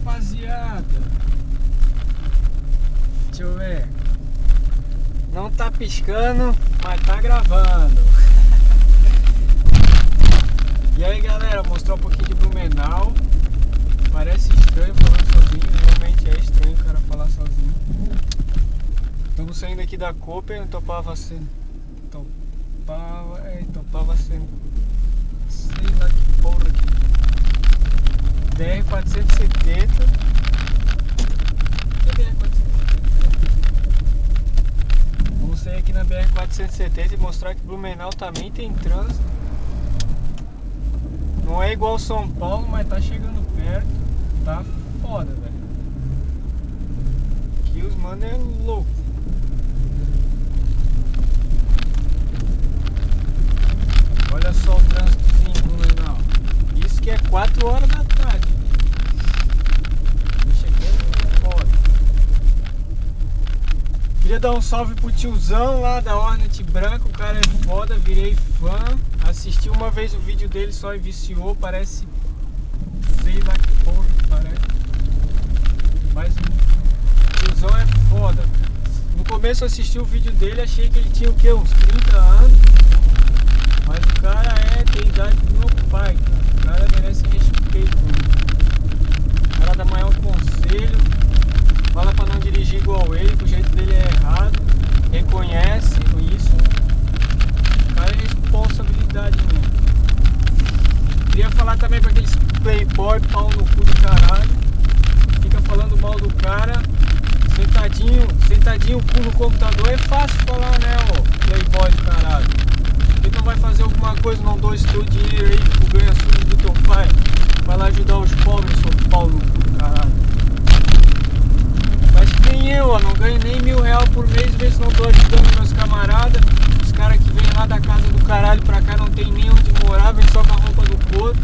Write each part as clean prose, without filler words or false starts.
rapaziada. Deixa eu ver. Não tá piscando, mas tá gravando. E aí galera, mostrar um pouquinho de Blumenau. Parece estranho falando sozinho, realmente é estranho o cara falar sozinho. Estamos saindo aqui da Cooper, em Topava-Seno. Topava-Seno. Sei lá que porra aqui. BR-470. Que BR-470? Vamos sair aqui na BR-470 e mostrar que Blumenau também tem trânsito. Não é igual São Paulo, mas tá chegando perto. Tá foda, velho. Aqui os mano é louco. Olha só o trânsitozinho em Blumenau. Isso que é 4 horas da tarde. Deixa aqui é foda. Queria dar um salve pro tiozão lá da Hornet Branca. O cara é foda, virei fã. Assisti uma vez o vídeo dele só e viciou. Parece, sei lá que porra que parece. Mas o tiozão é foda. No começo eu assisti o vídeo dele, achei que ele tinha o que? Uns 30 anos. Mas o cara tem idade do meu pai, cara. O cara merece respeito. O cara dá maior conselho. Fala pra não dirigir igual ele, que o jeito dele é errado. Reconhece isso. O cara é responsabilidade mesmo. Queria falar também pra aqueles playboy, pau no cu do caralho. Fica falando mal do cara. Sentadinho o cu no computador é fácil falar, né, ô playboy do caralho. Por que não vai fazer alguma coisa, não doa esse teu dinheiro aí, tu ganha sujo do teu pai? Vai lá ajudar os pobres, seu pau no cu do caralho. Mas que nem eu, ó, não ganho nem R$1.000 por mês, vê se não tô ajudando meus camaradas. Os caras que vêm lá da casa do caralho pra cá não tem nem onde morar, vem só com a roupa do corpo.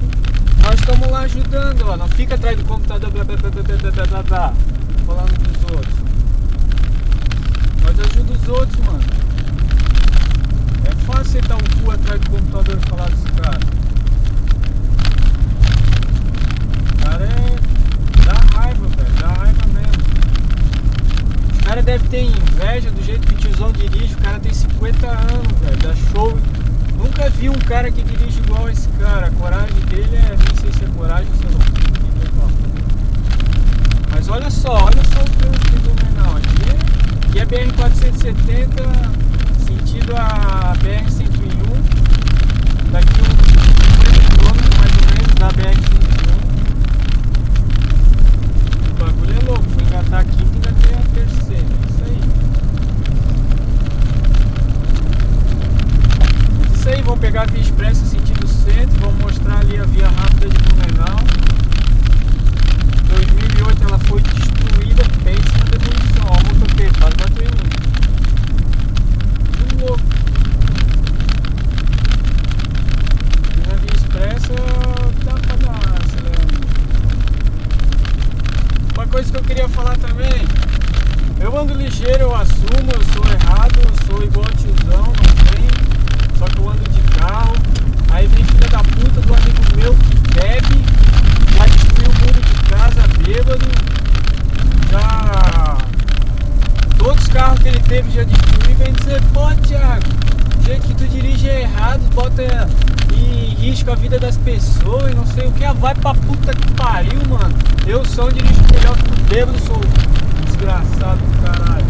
Nós estamos lá ajudando, ó, não fica atrás do computador blá, blá, blá, blá, blá, blá, blá, blá, falando dos outros. Nós ajudamos os outros, mano. É fácil você dar um cu atrás do computador e falar dos caras. O cara dá raiva, velho, dá raiva mesmo. Os caras devem ter inveja do jeito que o tiozão dirige. O cara tem 50 anos, velho, dá show. Nunca vi um cara que dirige igual a esse cara. A coragem dele nem sei se é coragem ou se é loucura. Mas olha só o trânsito do Blumenau. Aqui é BR-470, sentido a BR-101. Daqui uns 30 km mais ou menos da BR-101. O bagulho é louco. Vou engatar aqui e engatei a terceira. Isso aí. Isso aí, vamos pegar a via expressa sentido centro. Vamos mostrar ali a via rápida de Blumenau. Em 2008 ela foi destruída, pensa na demolição. Olha o motoqueiro, quase bateu em mim. Que louco. E na via expressa dá pra dar acelerando. Uma coisa que eu queria falar também. Eu ando ligeiro, eu assumo, eu sou errado, eu sou igual tiozão, não tem. Só que eu ando de carro. Aí vem filha da puta do amigo meu que bebe, já destruiu o muro de casa bêbado, já todos os carros que ele teve já destruiu e vem dizer, pô Thiago, o jeito que tu dirige é errado, bota em risco a vida das pessoas e não sei o que, vai pra puta que pariu, mano. Eu sou um dirijo melhor que tu bêbado, sou desgraçado do caralho.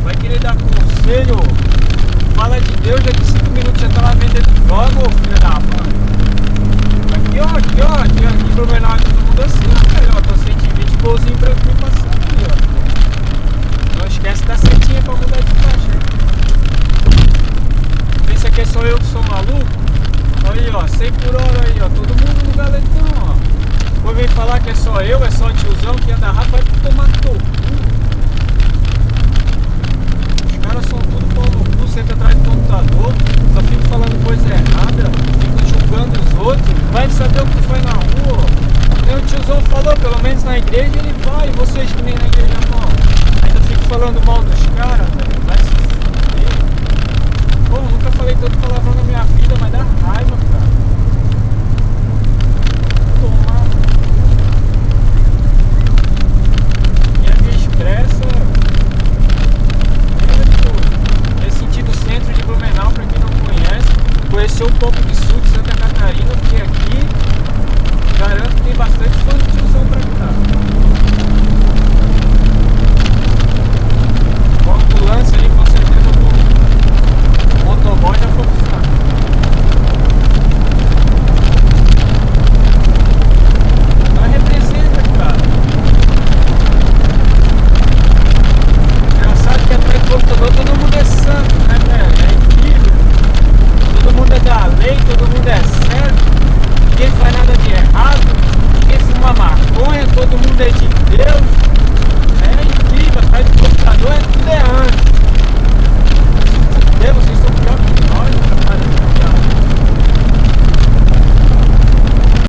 Vai querer dar conselho? Fala de Deus, daqui 5 minutos já tá lá vendendo droga, ô filha da mãe. Aqui em Blumenau todo mundo assim, ó, velho, ó, tô 120 golzinho branquinho passando ali, ó. Não esquece da setinha pra mudar de faixa, hein. Pensa que é só eu que sou maluco? Olha aí, ó, 100 por hora aí, ó, todo mundo no galetão, ó. Vou vir falar que é só eu, é só o tiozão que anda rápido, vai tomar no teu cu. Os caras são tudo pau no cu, senta atrás do computador, só fica falando coisa errada, fica julgando os outros, vai saber o que foi na rua. Nem o tiozão falou, pelo menos na igreja ele vai, vocês que nem na